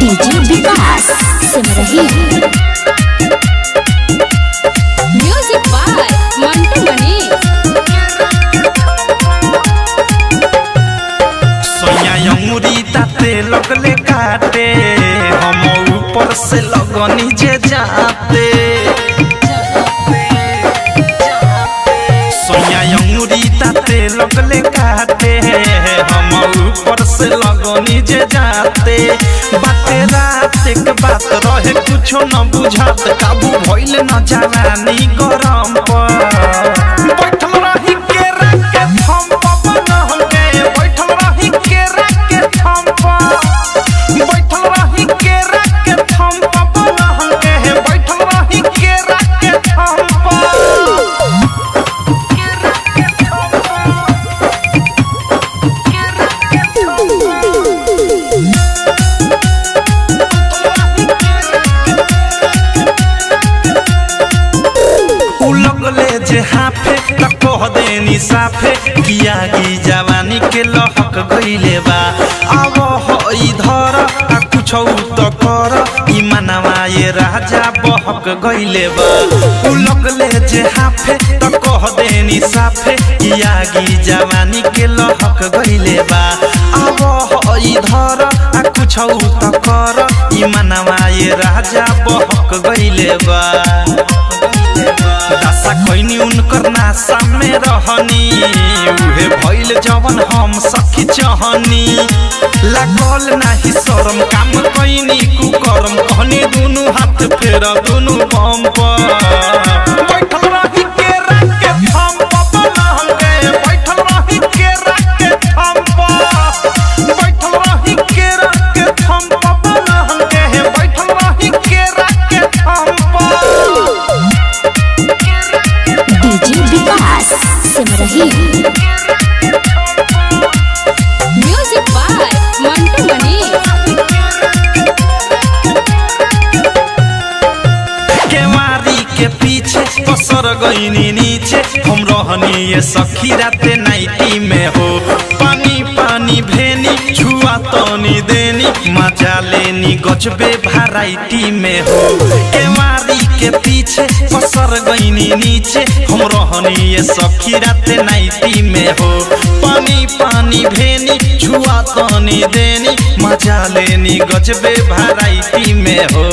DJ Vikas Simrahi. Music by Mantu Mani. सोया अंगूरी दाते लगले काटे, हम ऊपर से लगनी जे जाते। सोया अंगूरी दाते लगले काटे, हम ऊपर से लगनी जे जाते। बाते रात एक बात रहे कुछो न बुझात, काबू भइल न जवानी गरम पर। बैठल रही केरा के थम पर न हो गए, बैठल रही केरा के थम पर। बैठल रही केरा के थम पर न हो गए, बैठल रही केरा के थम पर। जे हाफे कह देनी साफे, किया की जवानी के लहक गइले बा। अब इधर कुछ तो कर, ई मनवा ये राजा बहक गइले बा। लगले जे हाफे कह देनी साफे, किया की जवानी के लहक गइले बा। अब इधर कुछ तो कर, ई मनवा ये राजा बहक गइले बा। दशा कोइनी उनकर नासा में रहनी, उहे भइल जवन हम सखी चाहनी। लागल नाही शरम काम कोइनी कुकरम, कहनी दुनु हाथ फेर दुनु बम पर। बैठल रही केरा के थम पर न हो गए, बैठल रही केरा के थम पर। बैठल रही केरा के थम पर न हो गए, बैठल रही केरा के थम पर। DJ Vikas Simrahi. Music by Mantu Mani. केवारी के पीछे पसर गईनी नीचे, हम रहनी ये सखी राते नाइटी में हो। पानी पानी भेनी छुआ तनी देनी, मजा लेनी गजबे वैरायटी में हो। केवारी के पीछे पसर गईनी नीचे, हम रहनी ये सखी राते नाइटी में हो। पानी पानी भेनी छुआ तनी देनी, मजा लेनी गजबे वैरायटी में हो।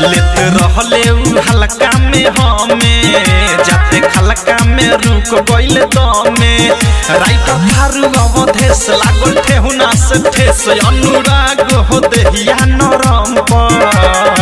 लेत रहले उ हल्का में हमें, जाते खलका में रुक गइल दमे। राइटर थारू अवधेश लागल ठेहुना से ठेस, अनुराग हो देहिया नरम पर।